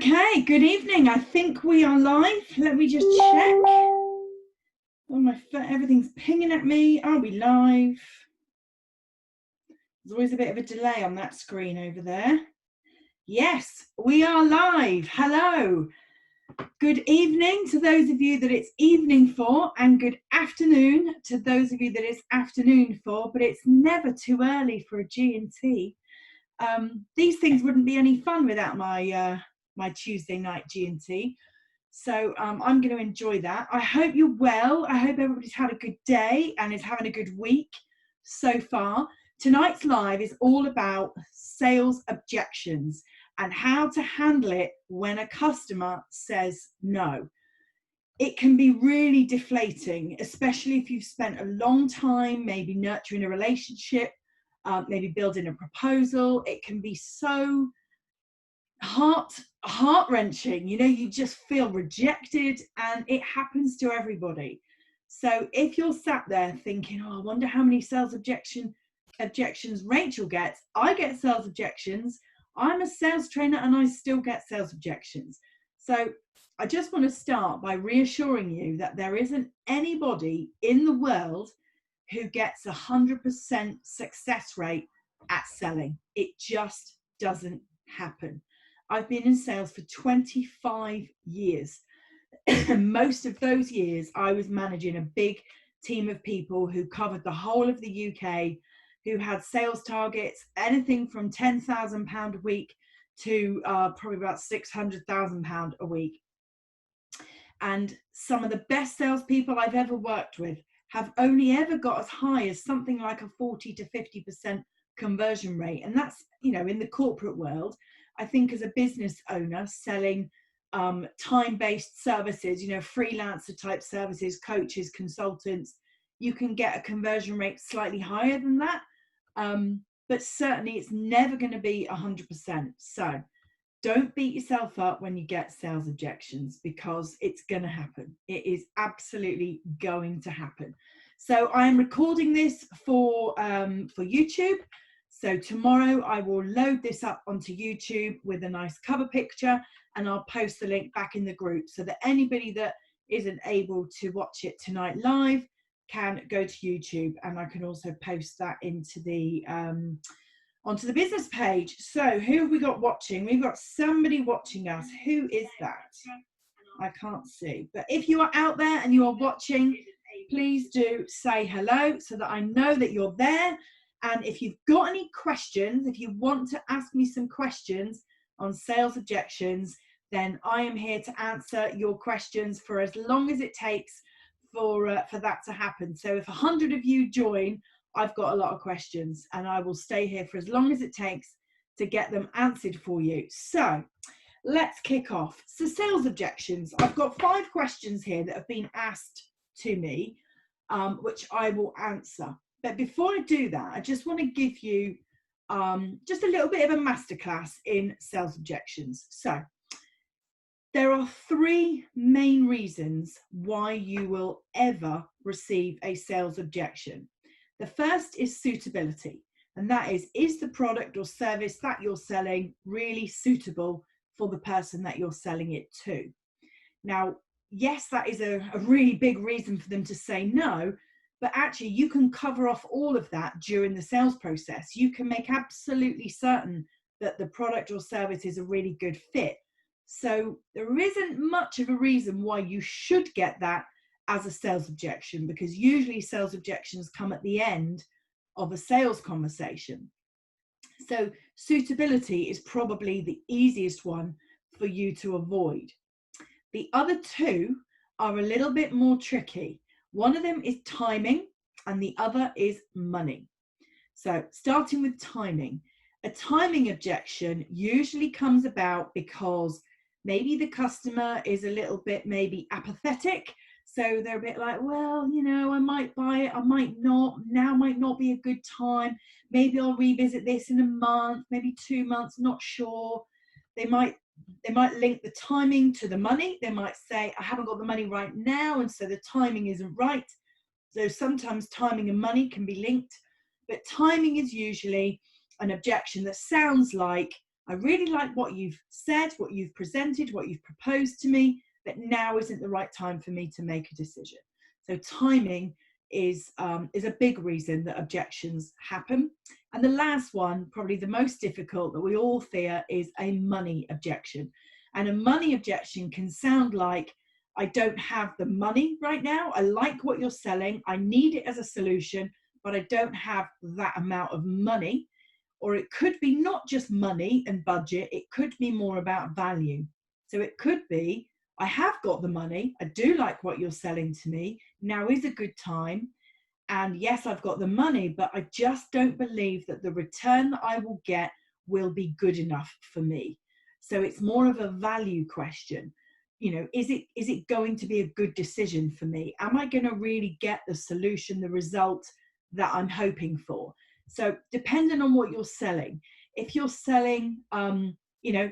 Okay, good evening. I think we are live. Let me just check. Oh, everything's pinging at me. Are we live? There's always a bit of a delay on that screen over there. Yes, we are live. Hello. Good evening to those of you that it's evening for, and good afternoon to those of you that it's afternoon for, but it's never too early for a G&T. These things wouldn't be any fun without my Tuesday night G&T. So I'm going to enjoy that. I hope you're well. I hope everybody's had a good day and is having a good week so far. Tonight's live is all about sales objections and how to handle it when a customer says no. It can be really deflating, especially if you've spent a long time maybe nurturing a relationship, maybe building a proposal. It can be so heart-wrenching, you know, you just feel rejected, and it happens to everybody. So if you're sat there thinking, oh, I wonder how many sales objections Rachel gets. I get sales objections. I'm a sales trainer and I still get sales objections. So I just want to start by reassuring you that there isn't anybody in the world who gets 100% success rate at selling. It just doesn't happen. I've been in sales for 25 years. Most of those years, I was managing a big team of people who covered the whole of the UK, who had sales targets, anything from £10,000 a week to probably about £600,000 a week. And some of the best salespeople I've ever worked with have only ever got as high as something like a 40 to 50% conversion rate. And that's, you know, in the corporate world. I think as a business owner selling time-based services, you know, freelancer type services, coaches, consultants, you can get a conversion rate slightly higher than that. But certainly it's never going to be 100%. So don't beat yourself up when you get sales objections, because it's going to happen. It is absolutely going to happen. So I am recording this for YouTube. So tomorrow I will load this up onto YouTube with a nice cover picture, and I'll post the link back in the group so that anybody that isn't able to watch it tonight live can go to YouTube, and I can also post that into the onto the business page. So who have we got watching? We've got somebody watching us. Who is that? I can't see. But if you are out there and you are watching, please do say hello so that I know that you're there. And if you've got any questions, if you want to ask me some questions on sales objections, then I am here to answer your questions for as long as it takes for that to happen. So if 100 of you join, I've got a lot of questions, and I will stay here for as long as it takes to get them answered for you. So let's kick off. So sales objections. I've got 5 questions here that have been asked to me, which I will answer. But before I do that, I just want to give you just a little bit of a masterclass in sales objections. So there are 3 main reasons why you will ever receive a sales objection. The first is suitability, and that is the product or service that you're selling really suitable for the person that you're selling it to? Now, yes, that is a really big reason for them to say no, but actually you can cover off all of that during the sales process. You can make absolutely certain that the product or service is a really good fit. So there isn't much of a reason why you should get that as a sales objection, because usually sales objections come at the end of a sales conversation. So suitability is probably the easiest one for you to avoid. The other 2 are a little bit more tricky. One of them is timing and the other is money. So starting with timing. A timing objection usually comes about because maybe the customer is a little bit maybe apathetic. So they're a bit like, well, you know, I might buy it, I might not. Now might not be a good time. Maybe I'll revisit this in a month, maybe 2 months, not sure. They might link the timing to the money. They might say, I haven't got the money right now, and so the timing isn't right. So sometimes timing and money can be linked, but timing is usually an objection that sounds like I really like what you've said, what you've presented, what you've proposed to me, but now isn't the right time for me to make a decision. So timing is a big reason that objections happen. And the last one, probably the most difficult that we all fear, is a money objection. And a money objection can sound like, I don't have the money right now. I like what you're selling. I need it as a solution, but I don't have that amount of money. Or it could be not just money and budget, it could be more about value. So it could be, I have got the money, I do like what you're selling to me, now is a good time, and yes, I've got the money, but I just don't believe that the return that I will get will be good enough for me. So it's more of a value question. You know, is it going to be a good decision for me? Am I going to really get the solution, the result that I'm hoping for? So depending on what you're selling, if you're selling,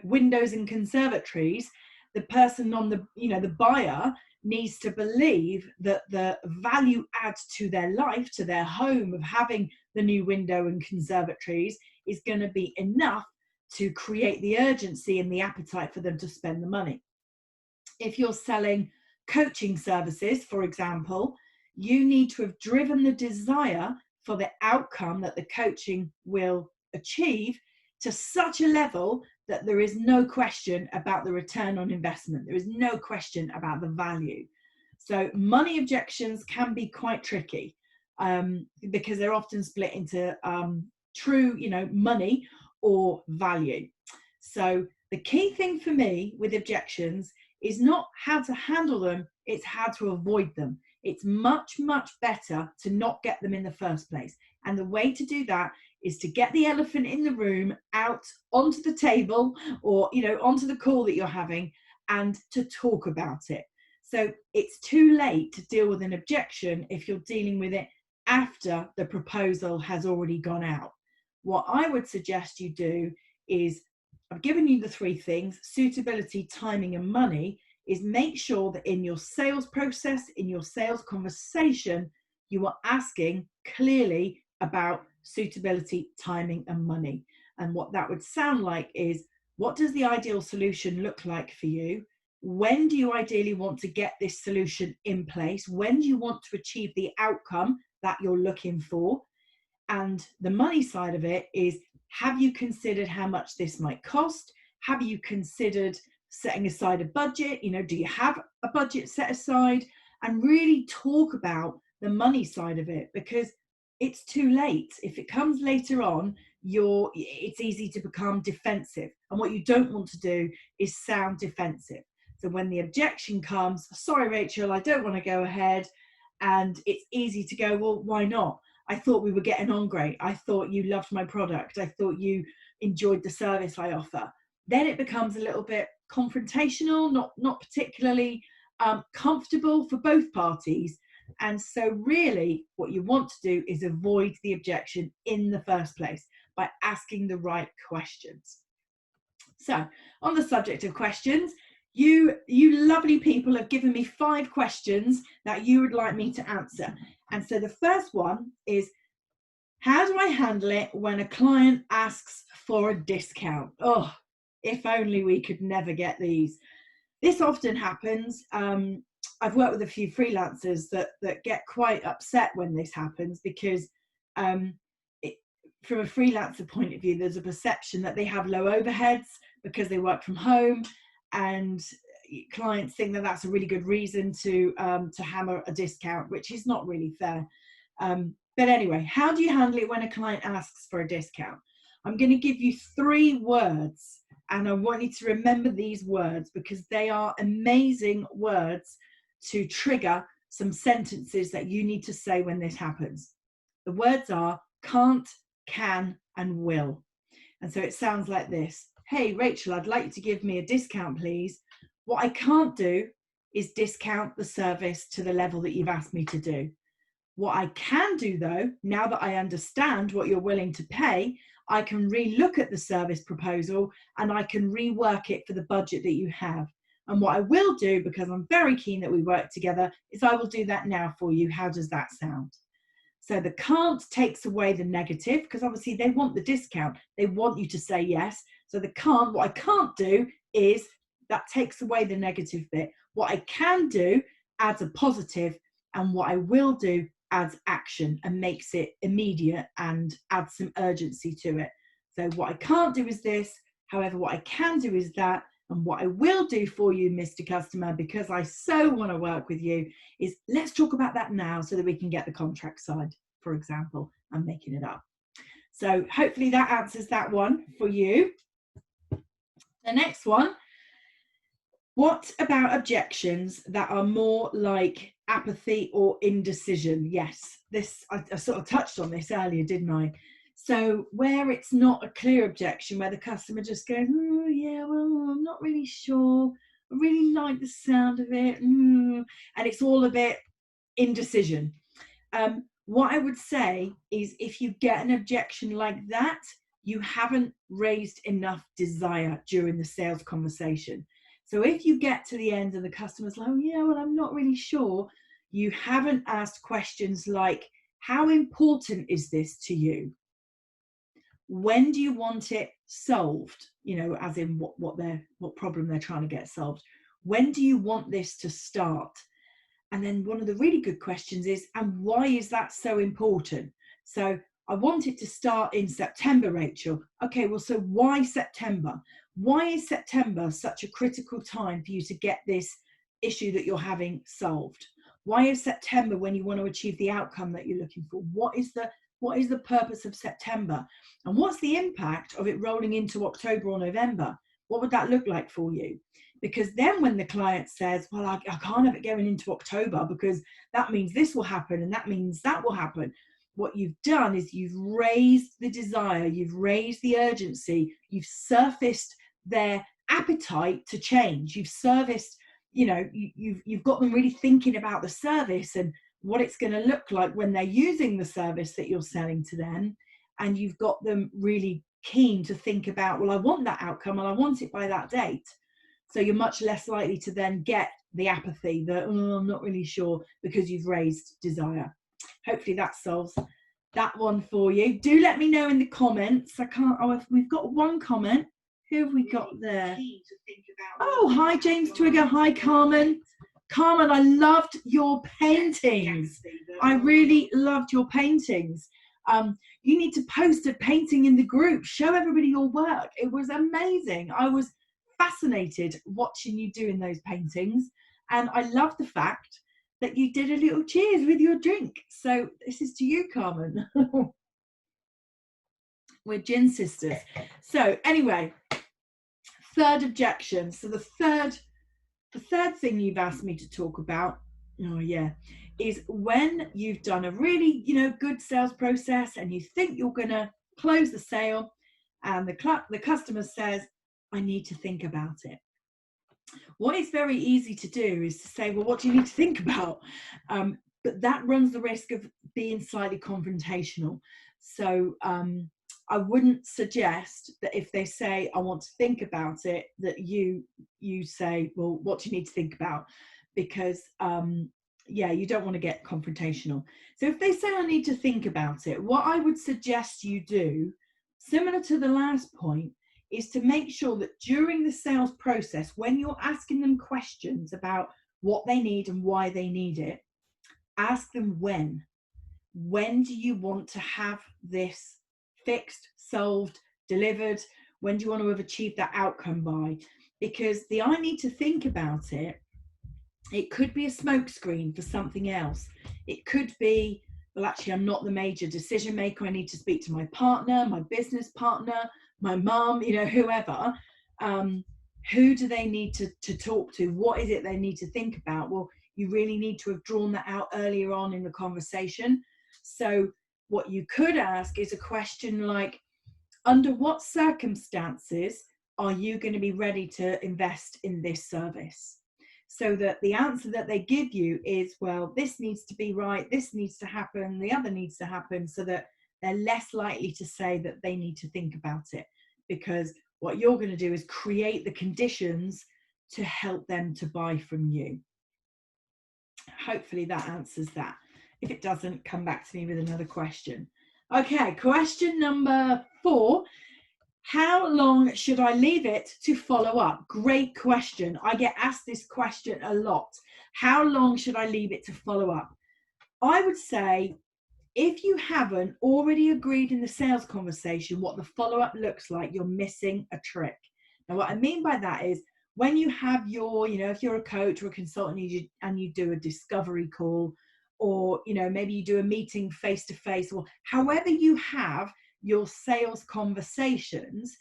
windows and conservatories, the person on the buyer needs to believe that the value add to their life, to their home, of having the new window and conservatories is going to be enough to create the urgency and the appetite for them to spend the money. If you're selling coaching services, for example, you need to have driven the desire for the outcome that the coaching will achieve to such a level that there is no question about the return on investment. There is no question about the value. So money objections can be quite tricky because they're often split into true, money or value. So the key thing for me with objections is not how to handle them, it's how to avoid them. It's much, much better to not get them in the first place. And the way to do that is to get the elephant in the room out onto the table or, onto the call that you're having and to talk about it. So it's too late to deal with an objection if you're dealing with it after the proposal has already gone out. What I would suggest you do is, I've given you the three things: suitability, timing, and money. Is make sure that in your sales process, in your sales conversation, you are asking clearly about suitability, timing, and money. And what that would sound like is, what does the ideal solution look like for you? When do you ideally want to get this solution in place? When do you want to achieve the outcome that you're looking for? And the money side of it is, have you considered how much this might cost? Have you considered setting aside a budget? Do you have a budget set aside? And really talk about the money side of it, because it's too late. If it comes later on, it's easy to become defensive. And what you don't want to do is sound defensive. So when the objection comes, sorry, Rachel, I don't want to go ahead. And it's easy to go, well, why not? I thought we were getting on great. I thought you loved my product. I thought you enjoyed the service I offer. Then it becomes a little bit confrontational, not particularly comfortable for both parties. And so really what you want to do is avoid the objection in the first place by asking the right questions. So on the subject of questions, you lovely people have given me 5 questions that you would like me to answer. And so the first one is, how do I handle it when a client asks for a discount? Oh, if only we could never get these. This often happens. I've worked with a few freelancers that get quite upset when this happens, because from a freelancer point of view, there's a perception that they have low overheads because they work from home, and clients think that that's a really good reason to hammer a discount, which is not really fair. But anyway, how do you handle it when a client asks for a discount? I'm going to give you 3 words, and I want you to remember these words because they are amazing words to trigger some sentences that you need to say when this happens. The words are can't, can, and will. And so it sounds like this. Hey, Rachel, I'd like you to give me a discount, please. What I can't do is discount the service to the level that you've asked me to do. What I can do, though, now that I understand what you're willing to pay, I can re-look at the service proposal and I can rework it for the budget that you have. And what I will do, because I'm very keen that we work together, is I will do that now for you. How does that sound? So the can't takes away the negative, because obviously they want the discount. They want you to say yes. So the can't, what I can't do is, that takes away the negative bit. What I can do adds a positive, and what I will do adds action and makes it immediate and adds some urgency to it. So what I can't do is this, however, what I can do is that, and what I will do for you, Mr. Customer, because I so want to work with you, is let's talk about that now so that we can get the contract signed, for example. I'm making it up. So hopefully that answers that one for you. The next one, what about objections that are more like apathy or indecision? Yes, this I sort of touched on this earlier, didn't I? So where it's not a clear objection, where the customer just goes, oh, yeah, well, I'm not really sure. I really like the sound of it. And it's all a bit indecision. What I would say is, if you get an objection like that, you haven't raised enough desire during the sales conversation. So if you get to the end and the customer's like, oh, yeah, well, I'm not really sure, you haven't asked questions like, how important is this to you? When do you want it solved? You know, as in what problem they're trying to get solved. When do you want this to start? And then one of the really good questions is, and why is that so important? So I want it to start in September, Rachel. Okay, well, so why September? Why is September such a critical time for you to get this issue that you're having solved? Why is September when you want to achieve the outcome that you're looking for? What is the purpose of September? And what's the impact of it rolling into October or November? What would that look like for you? Because then when the client says, well, I can't have it going into October because that means this will happen and that means that will happen. What you've done is you've raised the desire, you've raised the urgency, you've surfaced their appetite to change. You've serviced, you know, you've got them really thinking about the service and what it's going to look like when they're using the service that you're selling to them. And you've got them really keen to think about, well, I want that outcome and I want it by that date. So you're much less likely to then get the apathy, the, oh, I'm not really sure, because you've raised desire. Hopefully that solves that one for you. Do let me know in the comments. We've got one comment. Who have we got there? Oh, hi, James Twigger. Hi, Carmen. Carmen, I loved your paintings. I really loved your paintings. You need to post a painting in the group. Show everybody your work. It was amazing. I was fascinated watching you doing those paintings, and I love the fact that you did a little cheers with your drink. So this is to you, Carmen. We're gin sisters. So anyway, third objection. So the third thing you've asked me to talk about, oh yeah, is when you've done a really, you know, good sales process and you think you're gonna close the sale, and the customer says, I need to think about it. What is very easy to do is to say, well, what do you need to think about? But that runs the risk of being slightly confrontational. So I wouldn't suggest that if they say, I want to think about it, that you say, well, what do you need to think about? Because yeah, you don't want to get confrontational. So if they say, I need to think about it, what I would suggest you do, similar to the last point, is to make sure that during the sales process, when you're asking them questions about what they need and why they need it, ask them when. When do you want to have this fixed, solved, delivered? When do you want to have achieved that outcome by? Because the I need to think about it, it could be a smokescreen for something else. It could be, well, actually, I'm not the major decision maker. I need to speak to my partner, my business partner, my mum, you know, whoever. Who do they need to talk to? What is it they need to think about? Well, you really need to have drawn that out earlier on in the conversation. So what you could ask is a question like, under what circumstances are you going to be ready to invest in this service? So that the answer that they give you is, well, this needs to be right, this needs to happen, the other needs to happen, so that they're less likely to say that they need to think about it, because what you're going to do is create the conditions to help them to buy from you. Hopefully that answers that. If it doesn't, come back to me with another question. Okay, question number 4. How long should I leave it to follow up? Great question. I get asked this question a lot. How long should I leave it to follow up? I would say, if you haven't already agreed in the sales conversation what the follow-up looks like, you're missing a trick. Now, what I mean by that is, when you have your, if you're a coach or a consultant and you do a discovery call, or, maybe you do a meeting face-to-face, or however you have your sales conversations,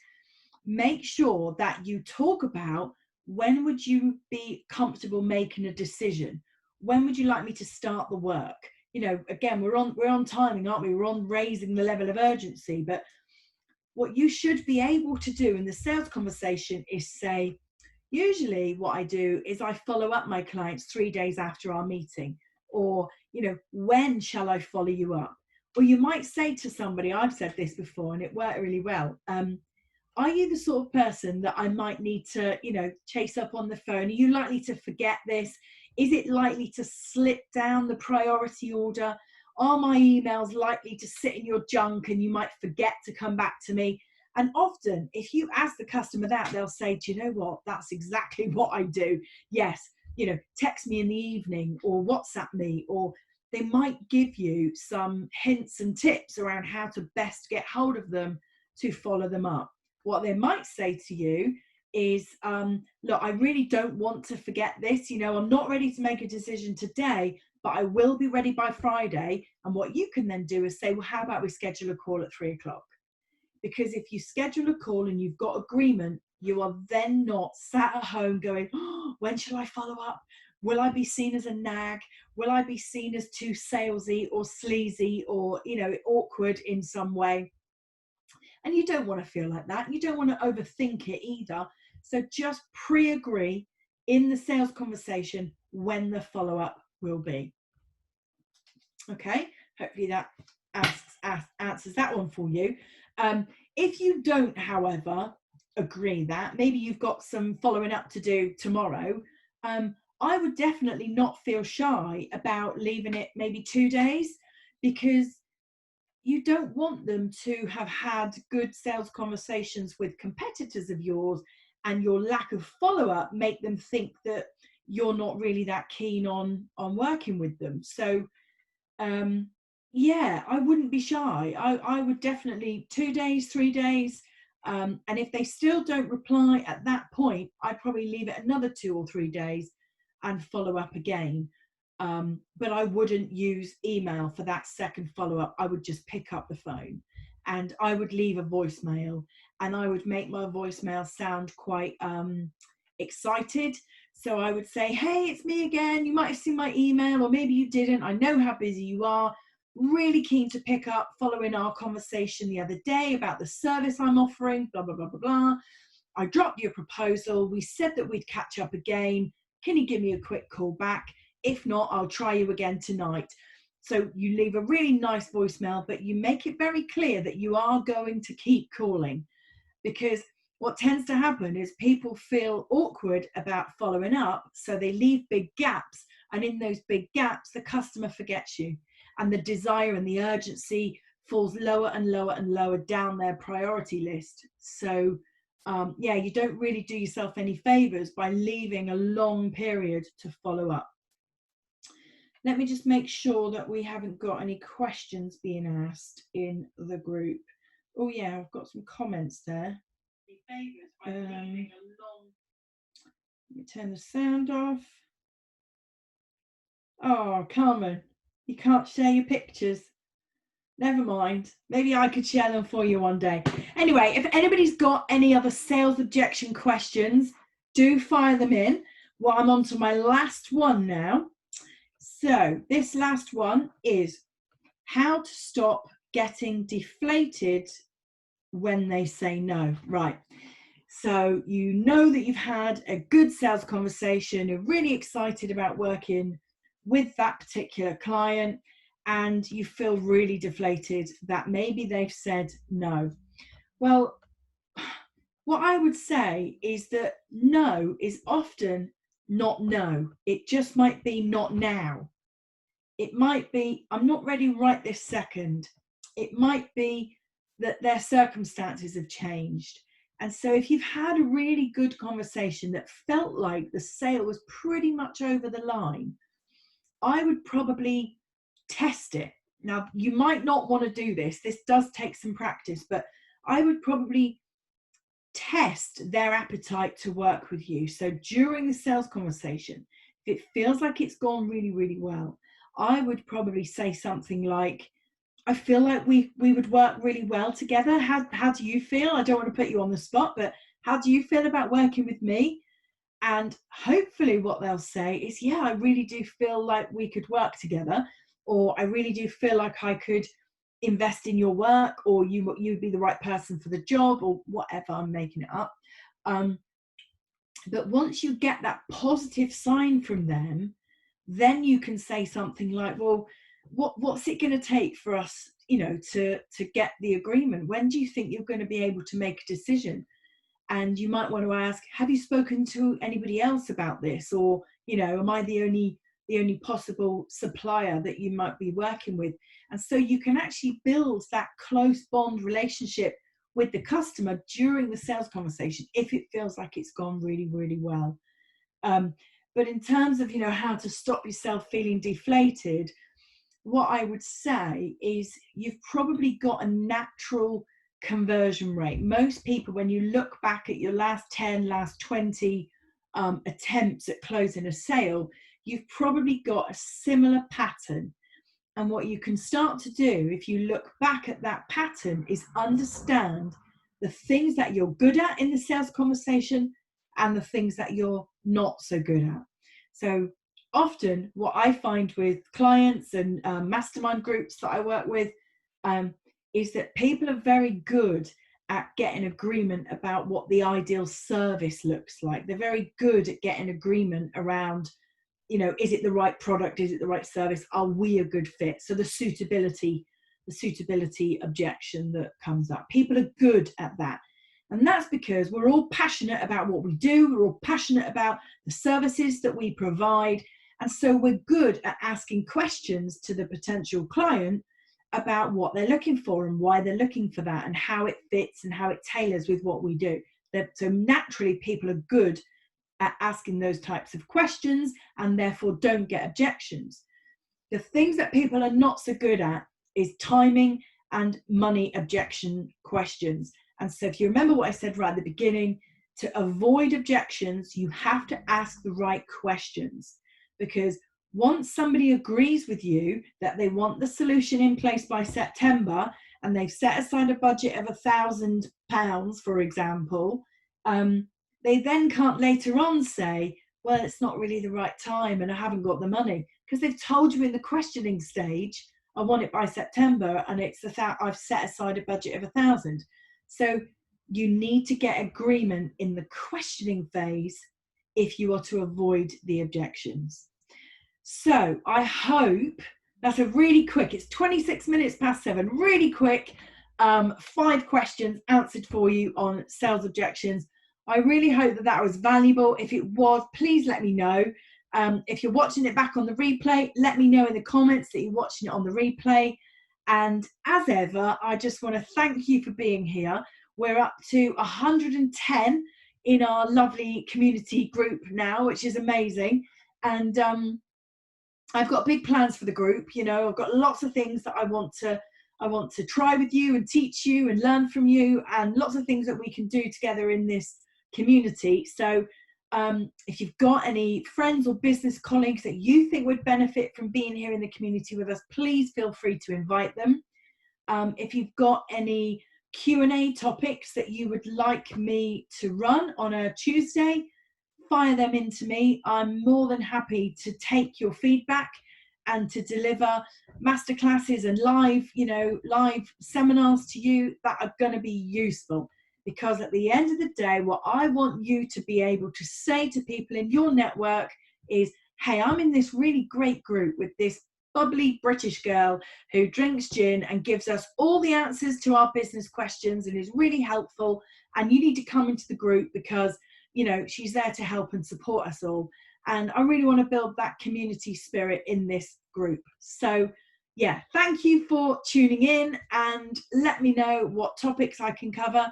make sure that you talk about, when would you be comfortable making a decision? When would you like me to start the work? Again, we're on timing, aren't we? We're on raising the level of urgency. But what you should be able to do in the sales conversation is say, usually what I do is I follow up my clients 3 days after our meeting, or, when shall I follow you up? Or you might say to somebody, I've said this before and it worked really well. Are you the sort of person that I might need to, chase up on the phone? Are you likely to forget this? Is it likely to slip down the priority order? Are my emails likely to sit in your junk and you might forget to come back to me? And often, if you ask the customer that, they'll say, do you know what? That's exactly what I do. Yes, text me in the evening or WhatsApp me, or they might give you some hints and tips around how to best get hold of them to follow them up. What they might say to you is, look, I really don't want to forget this. I'm not ready to make a decision today, but I will be ready by Friday. And what you can then do is say, well, how about we schedule a call at 3 o'clock? Because if you schedule a call and you've got agreement, you are then not sat at home going, oh, when shall I follow up? Will I be seen as a nag? Will I be seen as too salesy or sleazy or, awkward in some way? And you don't want to feel like that. You don't want to overthink it either. So just pre-agree in the sales conversation when the follow-up will be. Okay, hopefully that answers that one for you. If you don't, however, agree that, maybe you've got some following up to do tomorrow, I would definitely not feel shy about leaving it maybe 2 days, because you don't want them to have had good sales conversations with competitors of yours, and your lack of follow-up make them think that you're not really that keen on working with them. So yeah, I wouldn't be shy. I would definitely 2 days, 3 days. And if they still don't reply at that point, I'd probably leave it another 2 or 3 days and follow up again. But I wouldn't use email for that second follow-up. I would just pick up the phone and I would leave a voicemail, and I would make my voicemail sound quite excited. So I would say, hey, it's me again. You might have seen my email, or maybe you didn't. I know how busy you are. Really keen to pick up following our conversation the other day about the service I'm offering, blah, blah, blah, blah, blah. I dropped you a proposal. We said that we'd catch up again. Can you give me a quick call back? If not, I'll try you again tonight. So you leave a really nice voicemail, but you make it very clear that you are going to keep calling, because what tends to happen is people feel awkward about following up, so they leave big gaps, and in those big gaps, the customer forgets you, and the desire and the urgency falls lower and lower and lower down their priority list. So yeah, you don't really do yourself any favors by leaving a long period to follow up. Let me just make sure that we haven't got any questions being asked in the group. Oh yeah, I've got some comments there. Let me turn the sound off. Oh, Carmen, you can't share your pictures. Never mind. Maybe I could share them for you one day. Anyway, if anybody's got any other sales objection questions, do fire them in. Well, I'm on to my last one now. So this last one is how to stop getting deflated when they say no. Right. So you know that you've had a good sales conversation, you're really excited about working with that particular client, and you feel really deflated that maybe they've said no. Well, what I would say is that no is often not no. It just might be not now. It might be, I'm not ready right this second. It might be, that their circumstances have changed. And so if you've had a really good conversation that felt like the sale was pretty much over the line, I would probably test it. Now, you might not want to do this. This does take some practice, but I would probably test their appetite to work with you. So during the sales conversation, if it feels like it's gone really, really well, I would probably say something like, I feel like we would work really well together. How do you feel? I don't want to put you on the spot, but how do you feel about working with me? And hopefully what they'll say is, yeah, I really do feel like we could work together, or I really do feel like I could invest in your work, or you'd be the right person for the job, or whatever. I'm making it up. But once you get that positive sign from them, then you can say something like, well, what's it going to take for us, to get the agreement? When do you think you're going to be able to make a decision? And you might want to ask, have you spoken to anybody else about this? Or, am I the only possible supplier that you might be working with? And so you can actually build that close bond relationship with the customer during the sales conversation if it feels like it's gone really, really well. But in terms of, how to stop yourself feeling deflated, what I would say is you've probably got a natural conversion rate. Most people, when you look back at your last 10, last 20 attempts at closing a sale, you've probably got a similar pattern. And what you can start to do, if you look back at that pattern, is understand the things that you're good at in the sales conversation and the things that you're not so good at. So often what I find with clients and mastermind groups that I work with is that people are very good at getting agreement about what the ideal service looks like. They're very good at getting agreement around, is it the right product? Is it the right service? Are we a good fit? So the suitability objection that comes up. People are good at that. And that's because we're all passionate about what we do. We're all passionate about the services that we provide. And so we're good at asking questions to the potential client about what they're looking for and why they're looking for that and how it fits and how it tailors with what we do. So naturally, people are good at asking those types of questions and therefore don't get objections. The things that people are not so good at is timing and money objection questions. And so if you remember what I said right at the beginning, to avoid objections, you have to ask the right questions, because once somebody agrees with you that they want the solution in place by September and they've set aside a budget of £1,000, for example, they then can't later on say, well, it's not really the right time and I haven't got the money, because they've told you in the questioning stage, I want it by September and I've set aside a budget of 1,000. So you need to get agreement in the questioning phase if you are to avoid the objections. So I hope that's a really quick, it's 26 minutes past 7, really quick, 5 questions answered for you on sales objections. I really hope that was valuable. If it was, please let me know. If you're watching it back on the replay, let me know in the comments that you're watching it on the replay. And as ever, I just want to thank you for being here. We're up to 110 in our lovely community group now, which is amazing. And I've got big plans for the group. I've got lots of things that I want to try with you and teach you and learn from you, and lots of things that we can do together in this community. So if you've got any friends or business colleagues that you think would benefit from being here in the community with us, please feel free to invite them. If you've got any Q&A topics that you would like me to run on a Tuesday, fire them into me. I'm more than happy to take your feedback and to deliver masterclasses and live seminars to you that are going to be useful. Because at the end of the day, what I want you to be able to say to people in your network is, hey, I'm in this really great group with this bubbly British girl who drinks gin and gives us all the answers to our business questions and is really helpful. And you need to come into the group because, she's there to help and support us all. And I really want to build that community spirit in this group. So yeah, thank you for tuning in, and let me know what topics I can cover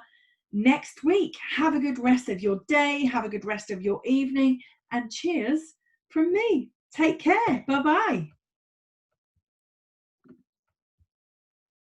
next week. Have a good rest of your day. Have a good rest of your evening, and cheers from me. Take care. Bye-bye.